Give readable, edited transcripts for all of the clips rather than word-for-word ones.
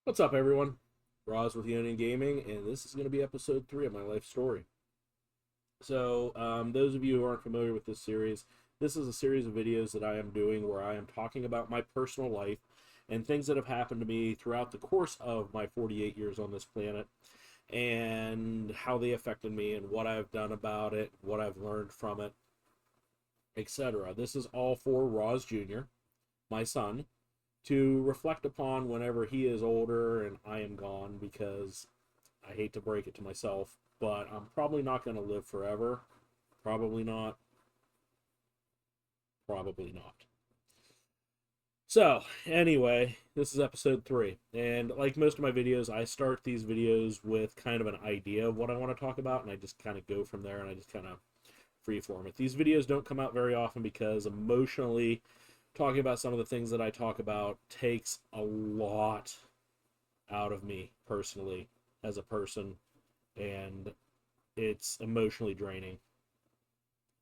What's up, everyone? Roz with Union Gaming, and this is going to be episode 3 of my life story. Those of you who aren't familiar with this series, this is a series of videos that I am doing where I am talking about my personal life and things that have happened to me throughout the course of my 48 years on this planet and how they affected me and what I've done about it, what I've learned from it, etc. This is all for Roz Jr., my son, to reflect upon whenever he is older and I am gone, because I hate to break it to myself, but I'm probably not going to live forever. Probably not. Probably not. So, anyway, this is episode 3. And like most of my videos, I start these videos with kind of an idea of what I want to talk about, and I just kind of go from there and I just kind of freeform it. These videos don't come out very often because emotionally, talking about some of the things that I talk about takes a lot out of me personally as a person, and it's emotionally draining.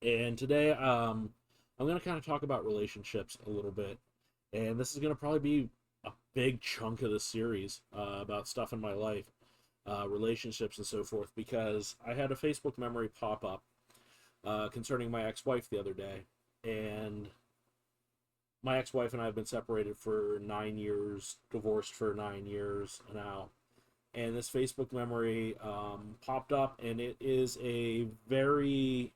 And today, I'm going to kind of talk about relationships a little bit, and this is going to probably be a big chunk of the series about stuff in my life, relationships and so forth, because I had a Facebook memory pop up concerning my ex-wife the other day, and my ex-wife and I have been separated for 9 years, divorced for 9 years now, and this Facebook memory popped up, and it is a very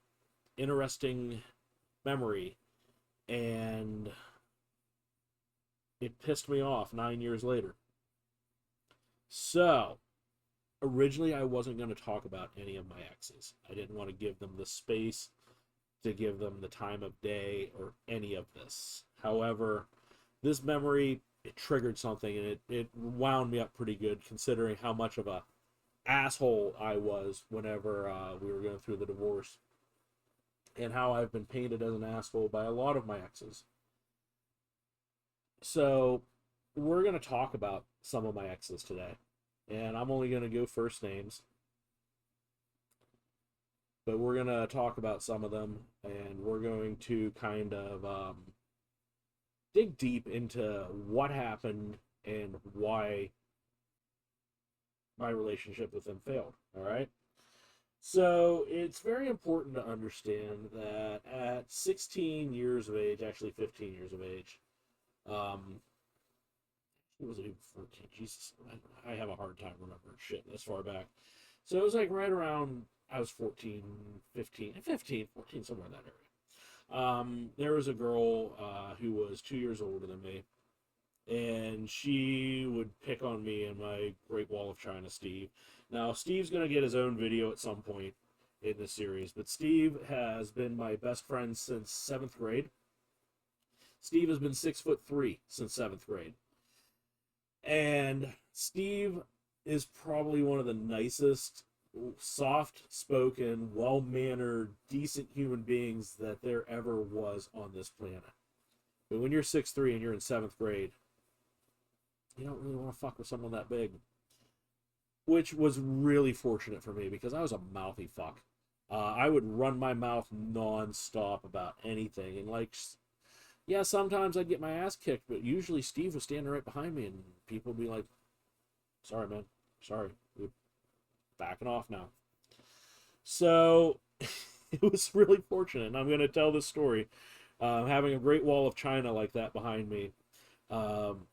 interesting memory, and it pissed me off 9 years later. So, originally, I wasn't going to talk about any of my exes. I didn't want to give them the space to give them the time of day or any of this. However, this memory, it triggered something, and it wound me up pretty good considering how much of a asshole I was whenever we were going through the divorce, and how I've been painted as an asshole by a lot of my exes. So, we're going to talk about some of my exes today. And I'm only going to go first names, but we're going to talk about some of them, and we're going to kind of dig deep into what happened and why my relationship with them failed. All right. So it's very important to understand that at 16 years of age, actually 15 years of age, um, it was even 14. Jesus, I have a hard time remembering shit this far back. So it was like right around, I was 14, 15, 15, 14, somewhere in that area. There was a girl who was 2 years older than me, and she would pick on me and my Great Wall of China, Steve. Now, Steve's going to get his own video at some point in this series, but Steve has been my best friend since 7th grade. Steve has been 6'3" since 7th grade. And Steve is probably one of the nicest, soft spoken, well mannered, decent human beings that there ever was on this planet. But when you're 6'3" and you're in 7th grade, you don't really want to fuck with someone that big. Which was really fortunate for me because I was a mouthy fuck. I would run my mouth non-stop about anything. And, like, yeah, sometimes I'd get my ass kicked, but usually Steve was standing right behind me, and people would be like, sorry, man. Sorry. We're backing off now. So it was really fortunate, and I'm going to tell this story. Having a Great Wall of China like that behind me um,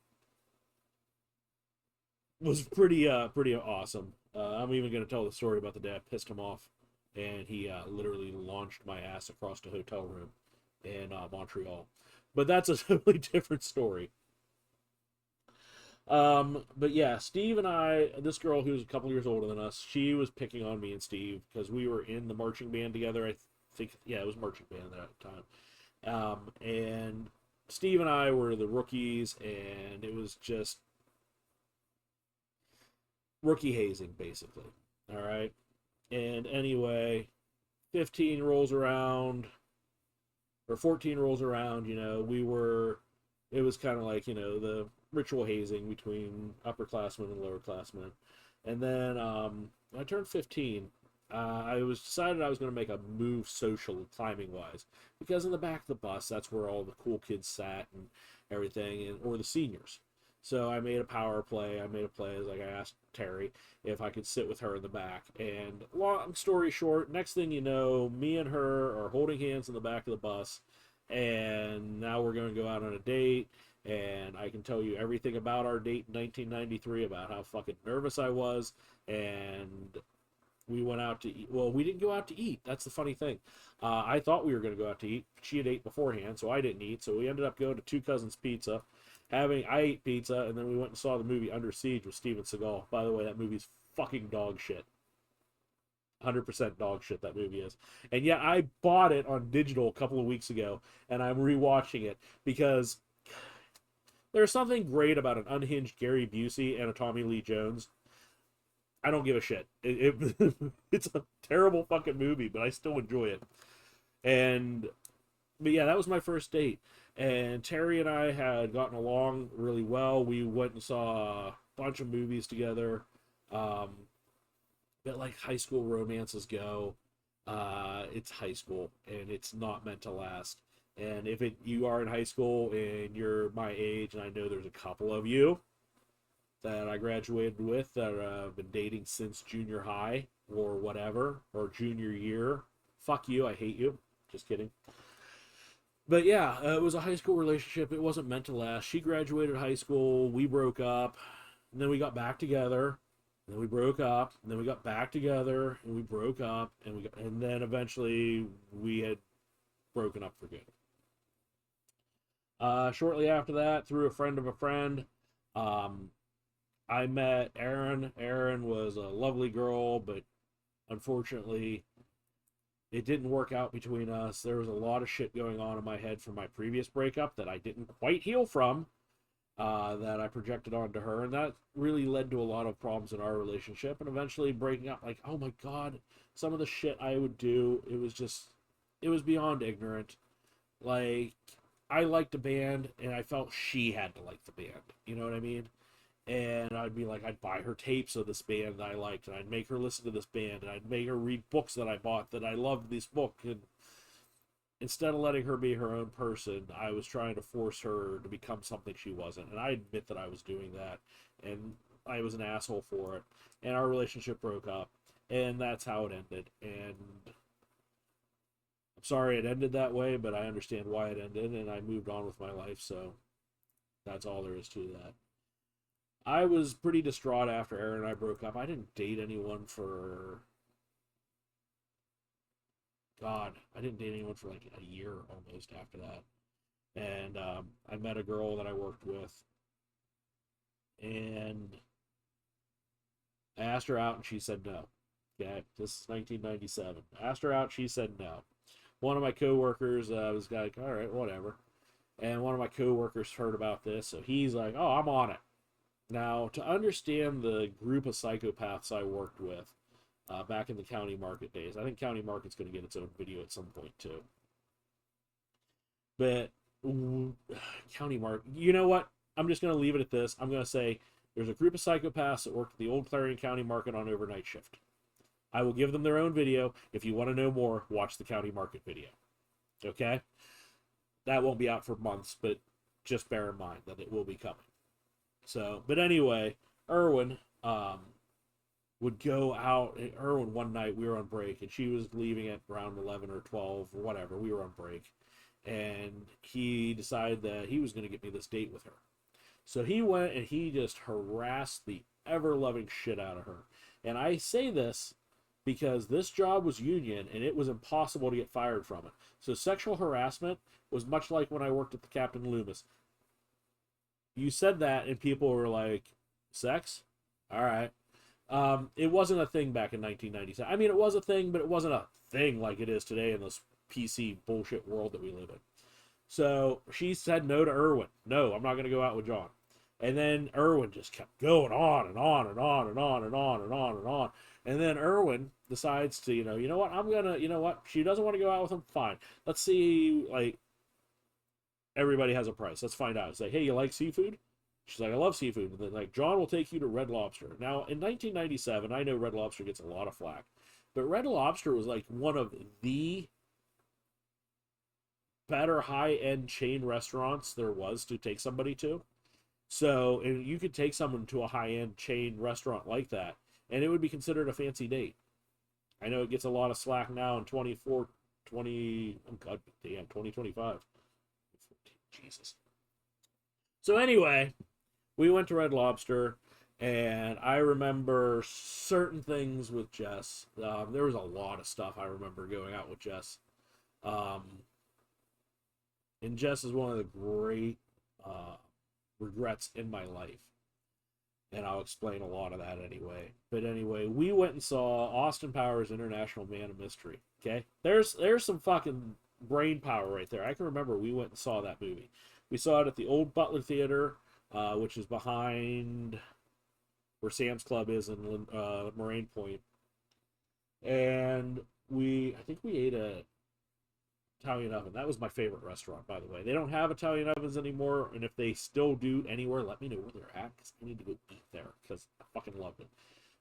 was pretty awesome. I'm even going to tell the story about the day I pissed him off, and he literally launched my ass across the hotel room in Montreal. But that's a totally different story. But yeah, Steve and I, this girl who's a couple years older than us, she was picking on me and Steve because we were in the marching band together. I think, yeah, it was marching band at that time. And Steve and I were the rookies, and it was just rookie hazing, basically. All right. And anyway, 15 rolls around, or 14 rolls around, it was kind of like, the ritual hazing between upperclassmen and lowerclassmen. And then when I turned 15, I was decided I was going to make a move social climbing wise, because in the back of the bus, that's where all the cool kids sat and everything, or the seniors. So I made a power play. I made a play as like I asked Terry if I could sit with her in the back. And long story short, next thing you know, me and her are holding hands in the back of the bus, and now we're going to go out on a date. And I can tell you everything about our date in 1993, about how fucking nervous I was, and we went out to eat. Well, we didn't go out to eat. That's the funny thing. I thought we were going to go out to eat. She had ate beforehand, so I didn't eat. So we ended up going to Two Cousins Pizza. I ate pizza, and then we went and saw the movie Under Siege with Steven Seagal. By the way, that movie's fucking dog shit. 100% dog shit that movie is. And yet I bought it on digital a couple of weeks ago, and I'm rewatching it because there's something great about an unhinged Gary Busey and a Tommy Lee Jones. I don't give a shit. It's a terrible fucking movie, but I still enjoy it. And but yeah, that was my first date. And Terry and I had gotten along really well. We went and saw a bunch of movies together. Um, but like high school romances go, it's high school and it's not meant to last. And if you are in high school and you're my age, and I know there's a couple of you that I graduated with that have been dating since junior high or whatever, or junior year, fuck you, I hate you. Just kidding. But yeah, it was a high school relationship. It wasn't meant to last. She graduated high school. We broke up. And then we got back together. And then we broke up. And then we got back together. And we broke up. And then eventually we had broken up for good. Shortly after that, through a friend of a friend, I met Erin. Erin was a lovely girl, but unfortunately, it didn't work out between us. There was a lot of shit going on in my head from my previous breakup that I didn't quite heal from, that I projected onto her, and that really led to a lot of problems in our relationship, and eventually breaking up. Like, oh my god, some of the shit I would do, it was beyond ignorant. Like, I liked a band, and I felt she had to like the band. You know what I mean? And I'd be like, I'd buy her tapes of this band that I liked, and I'd make her listen to this band, and I'd make her read books that I bought that I loved this book. And instead of letting her be her own person, I was trying to force her to become something she wasn't. And I admit that I was doing that, and I was an asshole for it. And our relationship broke up, and that's how it ended. And I'm sorry it ended that way, but I understand why it ended, and I moved on with my life, so that's all there is to that. I was pretty distraught after Erin and I broke up. I didn't date anyone for God. I didn't date anyone for like a year almost after that. And I met a girl that I worked with, and I asked her out, and she said no. Okay, this is 1997. I asked her out, she said no. One of my coworkers was like, all right, whatever. And one of my coworkers heard about this, so he's like, oh, I'm on it. Now, to understand the group of psychopaths I worked with back in the county market days, I think county market's going to get its own video at some point too. But county market, you know what? I'm just going to leave it at this. I'm going to say there's a group of psychopaths that worked at the old Clarion County market on overnight shift. I will give them their own video. If you want to know more, watch the county market video. Okay? That won't be out for months, but just bear in mind that it will be coming. So, but anyway, Irwin would go out. Irwin, one night, we were on break, and she was leaving at around 11 or 12 or whatever. We were on break. And he decided that he was going to get me this date with her. So he went and he just harassed the ever-loving shit out of her. And I say this because this job was union, and it was impossible to get fired from it. So sexual harassment was much like when I worked at the Captain Loomis. You said that, and people were like, sex? All right. It wasn't a thing back in 1997. I mean, it was a thing, but it wasn't a thing like it is today in this PC bullshit world that we live in. So she said no to Irwin. No, I'm not going to go out with John. And then Irwin just kept going on and on and on and on and on and on and on. And then Irwin decides to, you know what, I'm going to, you know what, she doesn't want to go out with him, fine. Let's see, like, everybody has a price. Let's find out. It's like, hey, you like seafood? She's like, I love seafood. And then, like, John will take you to Red Lobster. Now, in 1997, I know Red Lobster gets a lot of flack, but Red Lobster was, like, one of the better high-end chain restaurants there was to take somebody to. So and you could take someone to a high-end chain restaurant like that, and it would be considered a fancy date. I know it gets a lot of slack now in 2025. Jesus. So anyway, we went to Red Lobster, and I remember certain things with Jess. There was a lot of stuff I remember going out with Jess. Um, and Jess is one of the great uh, regrets in my life. And I'll explain a lot of that anyway. But anyway, we went and saw Austin Powers International Man of Mystery. Okay, there's some fucking brain power right there. I can remember we went and saw that movie. We saw it at the old Butler Theater, which is behind where Sam's Club is in Moraine Point. And I think we ate a Italian oven. That was my favorite restaurant, by the way. They don't have Italian ovens anymore, and if they still do anywhere, let me know where they're at, because I need to go eat there, because I fucking loved it.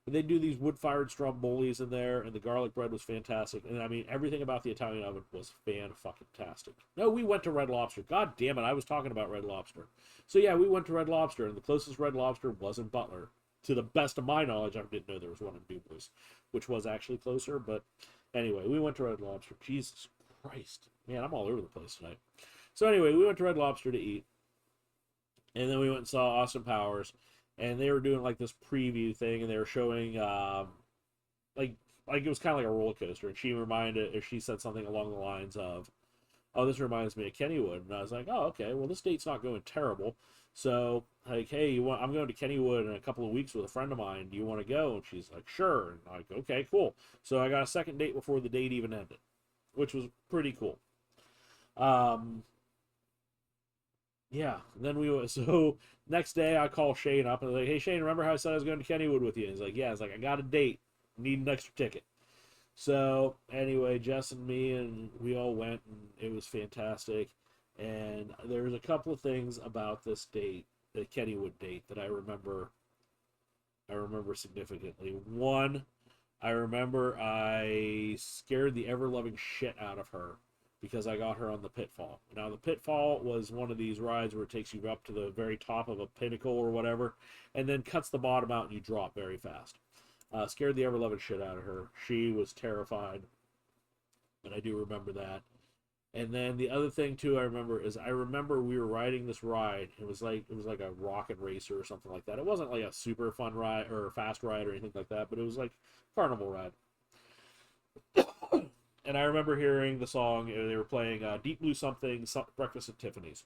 But they do these wood-fired strombolis in there, and the garlic bread was fantastic. And I mean, everything about the Italian oven was fan-fucking-tastic. No, we went to Red Lobster. God damn it, I was talking about Red Lobster. So yeah, we went to Red Lobster, and the closest Red Lobster was in Butler. To the best of my knowledge, I didn't know there was one in Dubois, which was actually closer. But anyway, we went to Red Lobster. Jesus Christ. Man, I'm all over the place tonight. So anyway, we went to Red Lobster to eat. And then we went and saw Austin Powers. And they were doing like this preview thing, and they were showing like it was kind of like a roller coaster. And she said something along the lines of, "Oh, this reminds me of Kennywood." And I was like, "Oh, okay. Well, this date's not going terrible. So, like, hey, I'm going to Kennywood in a couple of weeks with a friend of mine. Do you want to go?" And she's like, "Sure." And I'm like, "Okay, cool." So I got a second date before the date even ended, which was pretty cool. Um, yeah. Then so next day I call Shane up and I'm like, "Hey Shane, remember how I said I was going to Kennywood with you?" And he's like, "Yeah." It's like, "I got a date. Need an extra ticket." So anyway, Jess and me and we all went, and it was fantastic. And there was a couple of things about this date, the Kennywood date, that I remember. I remember significantly. One, I remember I scared the ever loving shit out of her because I got her on the Pitfall. Now, the Pitfall was one of these rides where it takes you up to the very top of a pinnacle or whatever, and then cuts the bottom out and you drop very fast. Scared the ever loving shit out of her. She was terrified, and I do remember that. And then the other thing too I remember we were riding this ride. It was like a rocket racer or something like that. It wasn't like a super fun ride or a fast ride or anything like that, but it was like a carnival ride. And I remember hearing the song. They were playing Deep Blue something, Breakfast at Tiffany's.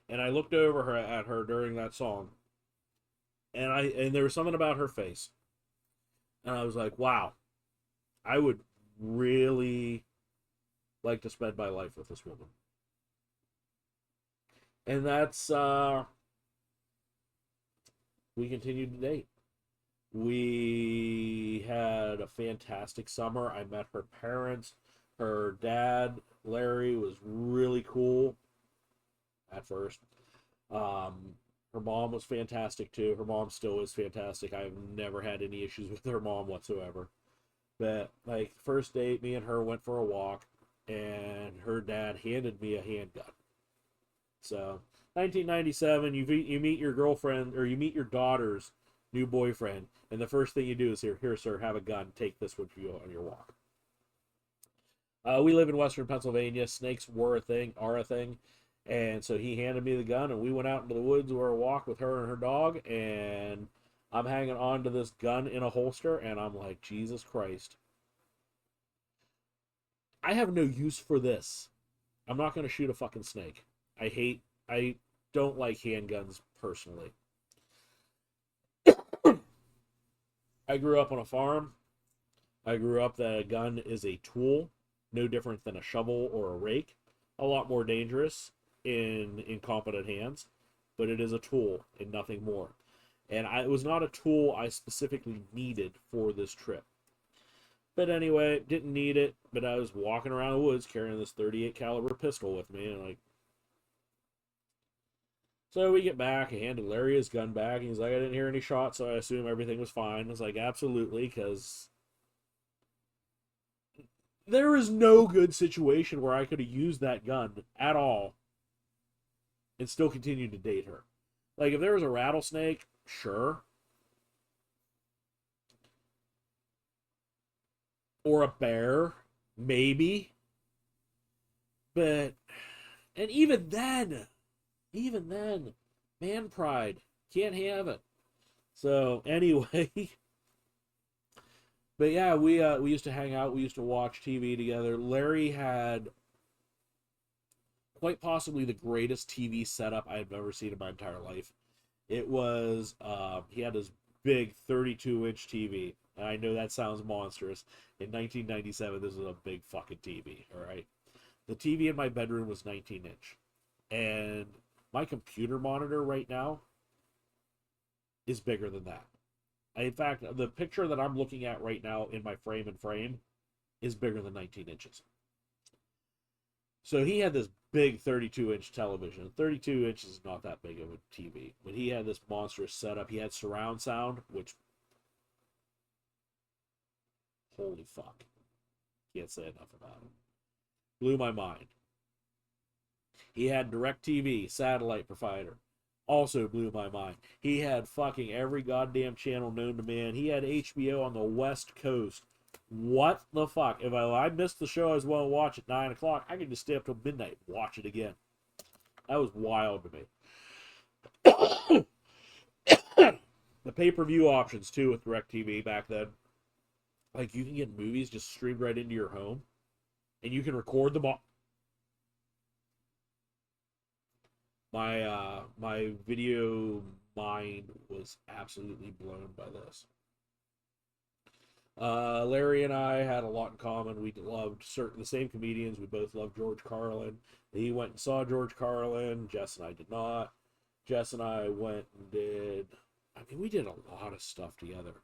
And I looked over at her during that song, and there was something about her face, and I was like, wow, I would really like to spend my life with this woman. And that's we continued to date. We had a fantastic summer. I met her parents. Her dad, Larry, was really cool at first. Um, Her mom was fantastic too. Her mom still is fantastic. I've never had any issues with her mom whatsoever. But like first date, me and her went for a walk, and her dad handed me a handgun. So 1997, you meet your girlfriend or you meet your daughter's new boyfriend, and the first thing you do is here, sir, have a gun. Take this with you on your walk. We live in Western Pennsylvania. Snakes are a thing, and so he handed me the gun, and we went out into the woods for a walk with her and her dog, and I'm hanging on to this gun in a holster, and I'm like, Jesus Christ, I have no use for this. I'm not going to shoot a fucking snake. I don't like handguns personally. I grew up on a farm. I grew up that a gun is a tool, no different than a shovel or a rake. A lot more dangerous in incompetent hands, but it is a tool and nothing more. And it was not a tool I specifically needed for this trip. But anyway, didn't need it. But I was walking around the woods carrying this 38 caliber pistol with me, and like, so we get back. I handed Larry his gun back, and he's like, "I didn't hear any shots, so I assume everything was fine." I was like, "Absolutely," because There is no good situation where I could have used that gun at all and still continue to date her. Like, if there was a rattlesnake, sure. Or a bear, maybe. But, and even then, man pride, can't have it. So, anyway, but yeah, we used to hang out, we used to watch TV together. Larry had quite possibly the greatest TV setup I've ever seen in my entire life. It was he had this big 32-inch TV. And I know that sounds monstrous. In 1997, this was a big fucking TV. All right, the TV in my bedroom was 19-inch, and my computer monitor right now is bigger than that. In fact, the picture that I'm looking at right now in my frame is bigger than 19 inches. So he had this big 32-inch television. 32 inches is not that big of a TV, but he had this monstrous setup. He had surround sound, which, holy fuck, can't say enough about it. Blew my mind. He had DirecTV, satellite provider. Also blew my mind. He had fucking every goddamn channel known to man. He had HBO on the West Coast. What the fuck? If I missed the show I was going to watch at 9 o'clock, I could just stay up till midnight and watch it again. That was wild to me. The pay-per-view options, too, with DirecTV back then. Like, you can get movies just streamed right into your home, and you can record them all. My video mind was absolutely blown by this. Larry and I had a lot in common. We loved the same comedians. We both loved George Carlin. He went and saw George Carlin. Jess and I did not. Jess and I went and did. I mean, we did a lot of stuff together.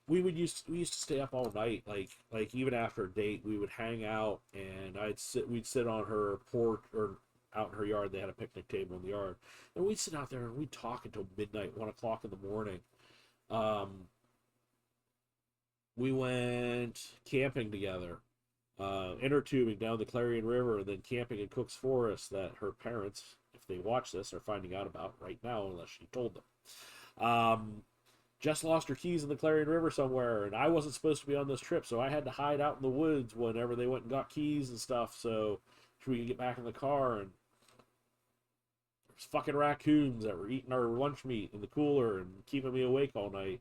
We used to stay up all night. Like even after a date, we would hang out, and we'd sit on her porch or out in her yard. They had a picnic table in the yard, and we'd sit out there and we'd talk until midnight, 1 o'clock in the morning. We went camping together, inner tubing down the Clarion River, and then camping in Cook's Forest that her parents, if they watch this, are finding out about right now, unless she told them. Just lost her keys in the Clarion River somewhere, and I wasn't supposed to be on this trip, so I had to hide out in the woods whenever they went and got keys and stuff, so we could get back in the car. And there's fucking raccoons that were eating our lunch meat in the cooler and keeping me awake all night.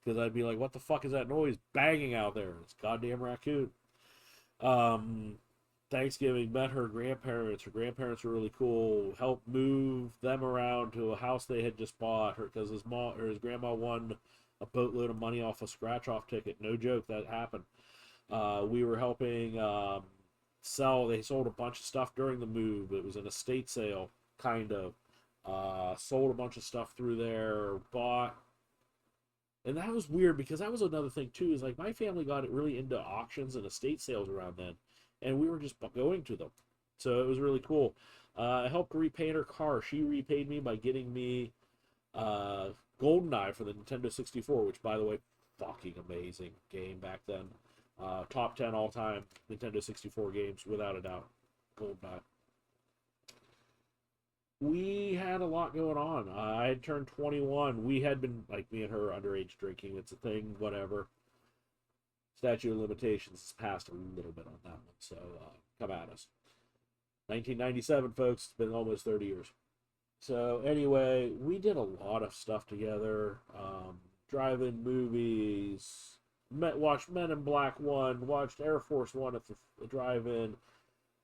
Because I'd be like, what the fuck is that noise banging out there? It's a goddamn raccoon. Thanksgiving, met her grandparents. Her grandparents were really cool. Helped move them around to a house they had just bought. Because his mom or his grandma won a boatload of money off a scratch-off ticket. No joke, that happened. We were helping sell. They sold a bunch of stuff during the move. It was an estate sale, kind of. Sold a bunch of stuff through there. Bought. And that was weird because that was another thing too, is like my family got really into auctions and estate sales around then, and we were just going to them. So it was really cool. I helped repaint her car. She repaid me by getting me GoldenEye for the Nintendo 64, which, by the way, fucking amazing game back then. Top 10 all-time Nintendo 64 games, without a doubt. GoldenEye. We had a lot going on. I had turned 21. We had been, like, me and her, underage drinking. It's a thing, whatever. Statute of limitations has passed a little bit on that one, so come at us. 1997, folks. It's been almost 30 years. So, anyway, we did a lot of stuff together. Drive-in movies. Watched Men in Black 1. Watched Air Force 1 at the drive-in.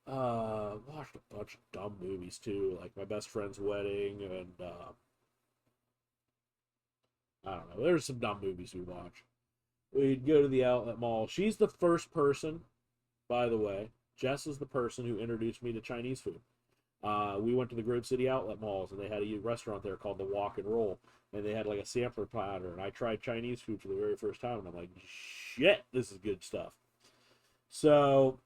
Watched a bunch of dumb movies too, like My Best Friend's Wedding, and I don't know. There's some dumb movies we watch. We'd go to the outlet mall. She's the first person, by the way. Jess is the person who introduced me to Chinese food. We went to the Grove City outlet malls, and they had a restaurant there called the Walk and Roll, and they had like a sampler platter, and I tried Chinese food for the very first time, and I'm like, shit, this is good stuff. So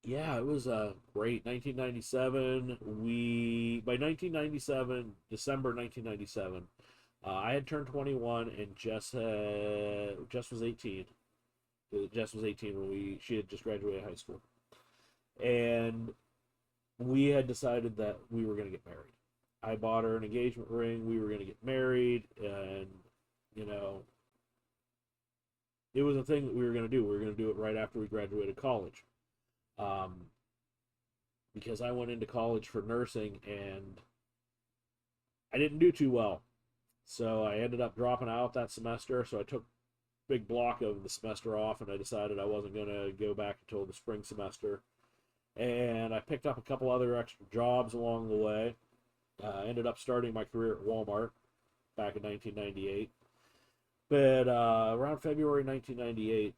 yeah, it was great. 1997. By 1997, December 1997, I had turned 21, and Jess was 18, Jess was 18 when she had just graduated high school, and we had decided that we were going to get married. I bought her an engagement ring. We were going to get married, and you know, it was a thing that we were going to do. We were going to do it right after we graduated college, um, because I went into college for nursing and I didn't do too well. So I ended up dropping out that semester. So I took a big block of the semester off, and I decided I wasn't going to go back until the spring semester. And I picked up a couple other extra jobs along the way. Ended up starting my career at Walmart back in 1998. But around February 1998,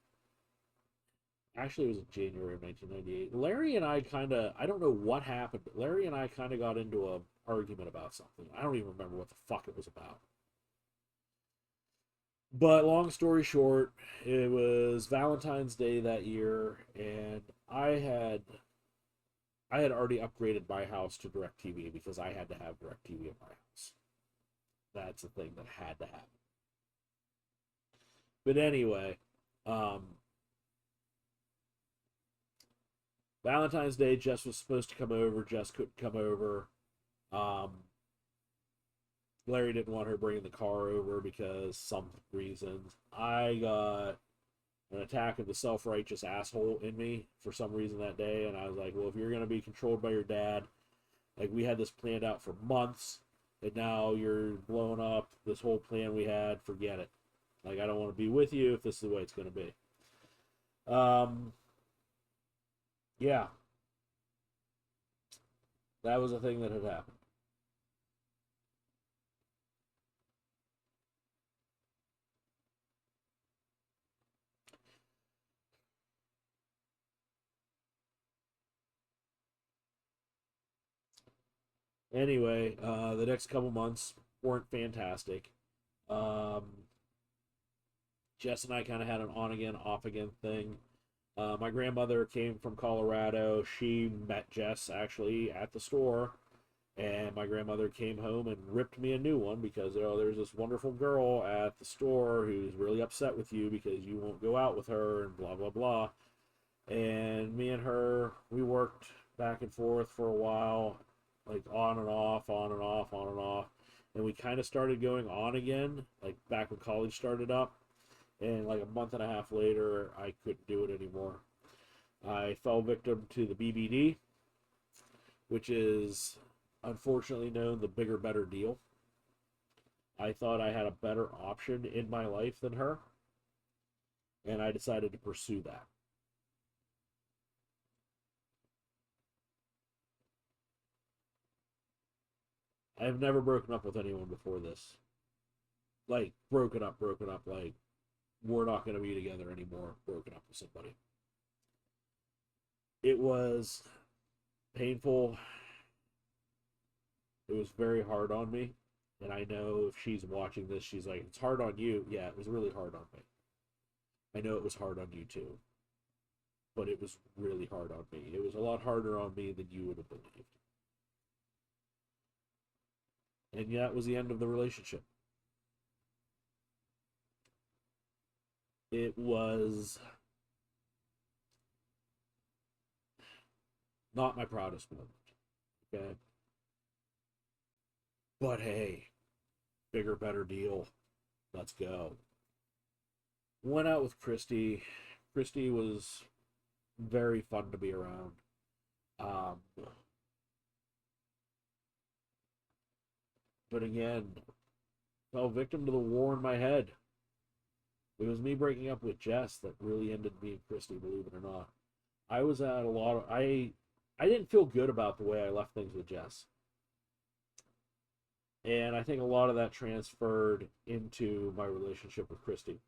actually it was in January of 1998, Larry and I kind of, I don't know what happened, but Larry and I kind of got into a argument about something. I don't even remember what the fuck it was about. But long story short, it was Valentine's Day that year, and I had already upgraded my house to DirecTV because I had to have DirecTV in my house. That's a thing that had to happen. But anyway, Valentine's Day, Jess was supposed to come over. Jess couldn't come over. Um, Larry didn't want her bringing the car over because some reasons. I got an attack of the self-righteous asshole in me for some reason that day, and I was like, well, if you're going to be controlled by your dad, like, we had this planned out for months, and now you're blowing up this whole plan we had. Forget it. Like, I don't want to be with you if this is the way it's going to be. Yeah, that was a thing that had happened. Anyway, the next couple months weren't fantastic. Um, Jess and I kind of had an on again, off again thing. My grandmother came from Colorado. She met Jess actually at the store, and my grandmother came home and ripped me a new one because, oh, there's this wonderful girl at the store who's really upset with you because you won't go out with her and blah blah blah. And me and her, we worked back and forth for a while, like on and off, on and off, on and off. And we kind of started going on again, like back when college started up. And like a month and a half later, I couldn't do it anymore. I fell victim to the BBD, which is unfortunately known the bigger, better deal. I thought I had a better option in my life than her, and I decided to pursue that. I've never broken up with anyone before this. Like, broken up, like, we're not going to be together anymore, broken up with somebody. It was painful. It was very hard on me. And I know if she's watching this, she's like, it's hard on you. Yeah, it was really hard on me. I know it was hard on you too. But it was really hard on me. It was a lot harder on me than you would have believed. And yeah, it was the end of the relationship. It was not my proudest moment. Okay. But hey, bigger, better deal. Let's go. Went out with Christy. Christy was very fun to be around. Um, but again, fell victim to the war in my head. It was me breaking up with Jess that really ended me and Christy, believe it or not. I was at a lot of I didn't feel good about the way I left things with Jess. And I think a lot of that transferred into my relationship with Christy.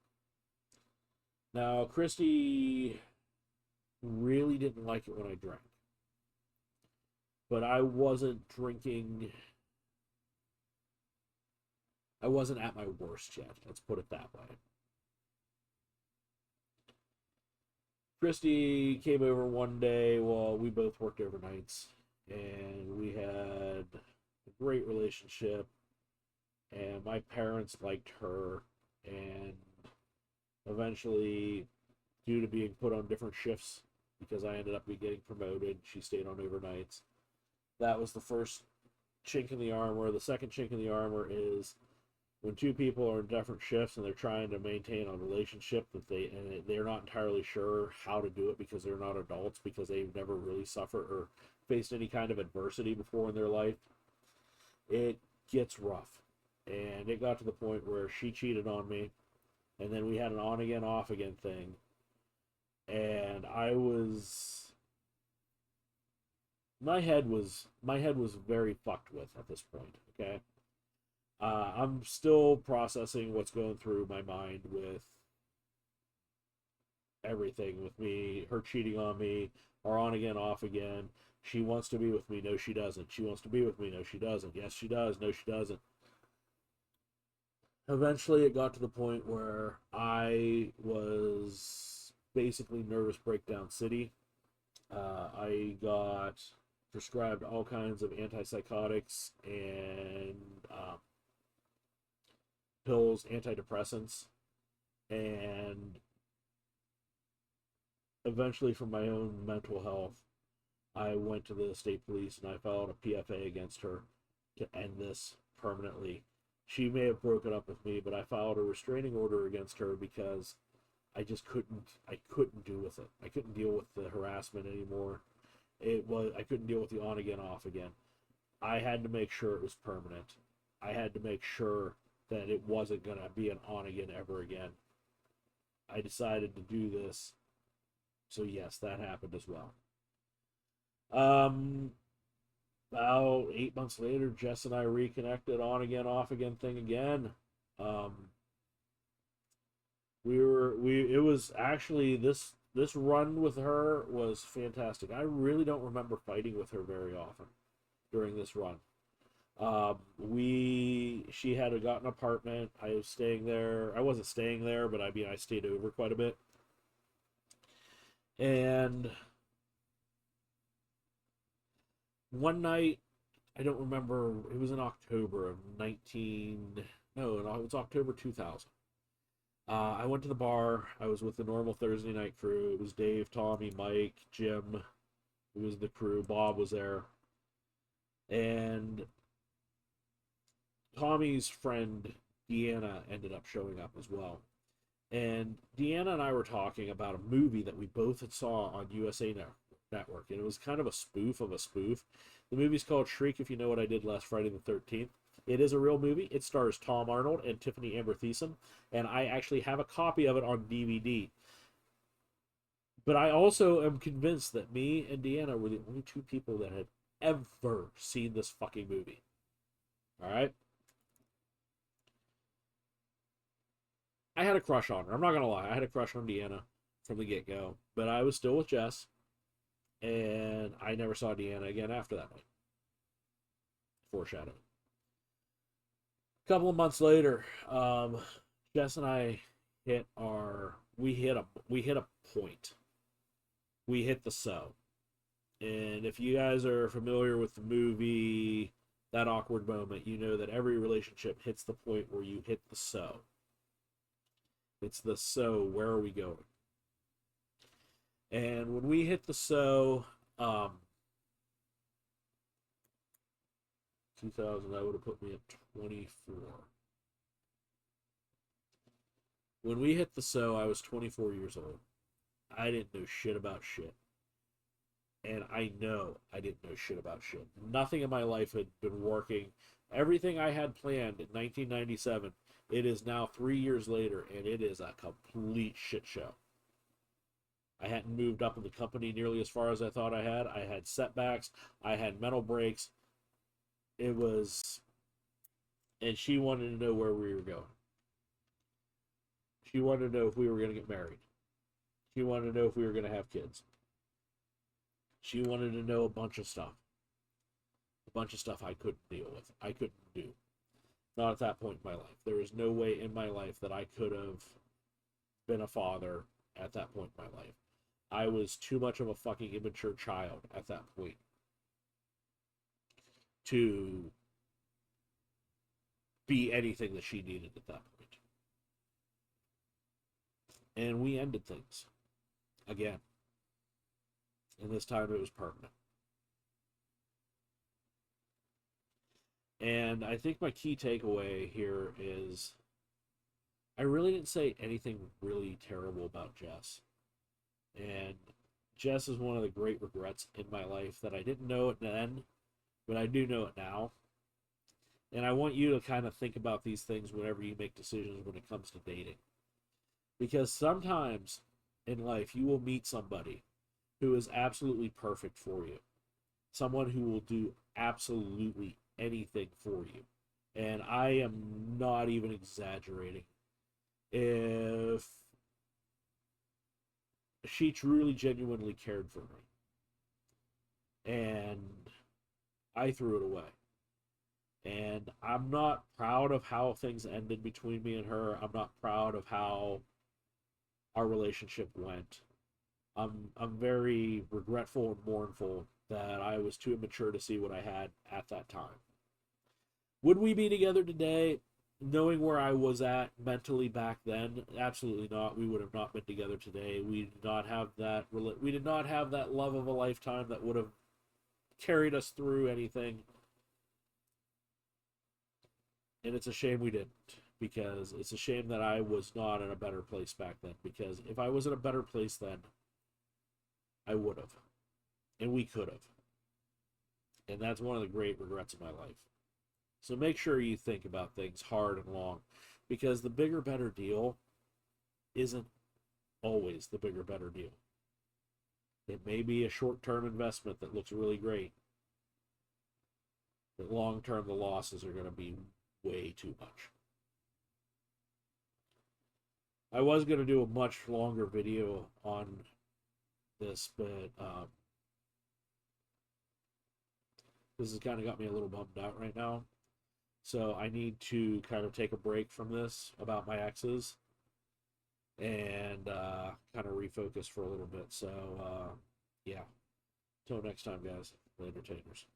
Now, Christy really didn't like it when I drank. But I wasn't at my worst yet. Let's put it that way. Christy came over one day while we both worked overnights, and we had a great relationship. And my parents liked her, and eventually due to being put on different shifts because I ended up getting promoted. She stayed on overnights. That was the first chink in the armor. The second chink in the armor is when two people are in different shifts and they're trying to maintain a relationship they're not entirely sure how to do it because they're not adults, because they've never really suffered or faced any kind of adversity before in their life. It gets rough. And it got to the point where she cheated on me, and then we had an on again off again thing, and my head was very fucked with at this point. Okay, I'm still processing what's going through my mind with everything, with me, her cheating on me, our on again off again. She wants to be with me, no she doesn't. She wants to be with me, no she doesn't. Yes she does, no she doesn't. Eventually it got to the point where I was basically nervous breakdown city. I got prescribed all kinds of antipsychotics and pills, antidepressants, and eventually, for my own mental health, I went to the state police and I filed a PFA against her to end this permanently. She may have broken up with me, but I filed a restraining order against her because I couldn't do with it. I couldn't deal with the harassment anymore. I couldn't deal with the on again off again. I had to make sure it was permanent. I had to make sure that it wasn't going to be an on again ever again. I decided to do this. So yes, that happened as well. Um about 8 months later, Jess and I reconnected, on again, off again thing again. Um we it was actually this run with her was fantastic. I really don't remember fighting with her very often during this run. She had got an apartment. I was staying there. I wasn't staying there, but I mean I stayed over quite a bit. And one night, I don't remember, it was in October of 19 no, it was October 2000. I went to the bar. I was with the normal Thursday night crew. It was Dave, Tommy, Mike, Jim. It was the crew. Bob was there. And Tommy's friend Deanna ended up showing up as well. And Deanna and I were talking about a movie that we both had saw on USA Network, and it was kind of a spoof of a spoof. The movie's called Shriek If You Know What I Did Last Friday the 13th. It is a real movie. It stars Tom Arnold and Tiffany Amber Thiessen, and I actually have a copy of it on DVD. But I also am convinced that me and Deanna were the only two people that had ever seen this fucking movie. All right? I had a crush on her. I'm not going to lie. I had a crush on Deanna from the get go. But I was still with Jess, and I never saw Deanna again after that night. Foreshadowing. A couple of months later, Jess and I we hit a point. We hit the so. And if you guys are familiar with the movie That Awkward Moment, you know that every relationship hits the point where you hit the so. It's the so, where are we going? And when we hit the so, 2000, that would have put me at 24. When we hit the so, I was 24 years old. I didn't know shit about shit. And I know I didn't know shit about shit. Nothing in my life had been working. Everything I had planned in 1997, it is now 3 years later, and it is a complete shit show. I hadn't moved up in the company nearly as far as I thought I had. I had setbacks. I had mental breaks. It was... And she wanted to know where we were going. She wanted to know if we were going to get married. She wanted to know if we were going to have kids. She wanted to know a bunch of stuff. A bunch of stuff I couldn't deal with. I couldn't do. Not at that point in my life. There was no way in my life that I could have been a father at that point in my life. I was too much of a fucking immature child at that point to be anything that she needed at that point. And we ended things. again. And this time it was permanent. And I think my key takeaway here is I really didn't say anything really terrible about Jess. And Jess is one of the great regrets in my life that I didn't know it then, but I do know it now. And I want you to kind of think about these things whenever you make decisions when it comes to dating. Because sometimes in life you will meet somebody who is absolutely perfect for you. Someone who will do absolutely anything for you. And I am not even exaggerating. If she truly, genuinely cared for me, and I threw it away. And I'm not proud of how things ended between me and her. I'm not proud of how our relationship went. I'm very regretful and mournful that I was too immature to see what I had at that time. Would we be together today, knowing where I was at mentally back then? Absolutely not. We would have not been together today. We did not have that. We did not have that love of a lifetime that would have carried us through anything. And it's a shame we didn't, because it's a shame that I was not in a better place back then. Because if I was in a better place then, I would have, and we could have. And that's one of the great regrets of my life. So make sure you think about things hard and long, because the bigger, better deal isn't always the bigger, better deal. It may be a short-term investment that looks really great, but long-term the losses are going to be way too much. I was going to do a much longer video on this, but this has kind of got me a little bummed out right now. So I need to kind of take a break from this about my exes and kind of refocus for a little bit. So, yeah. Till next time, guys. The Entertainers.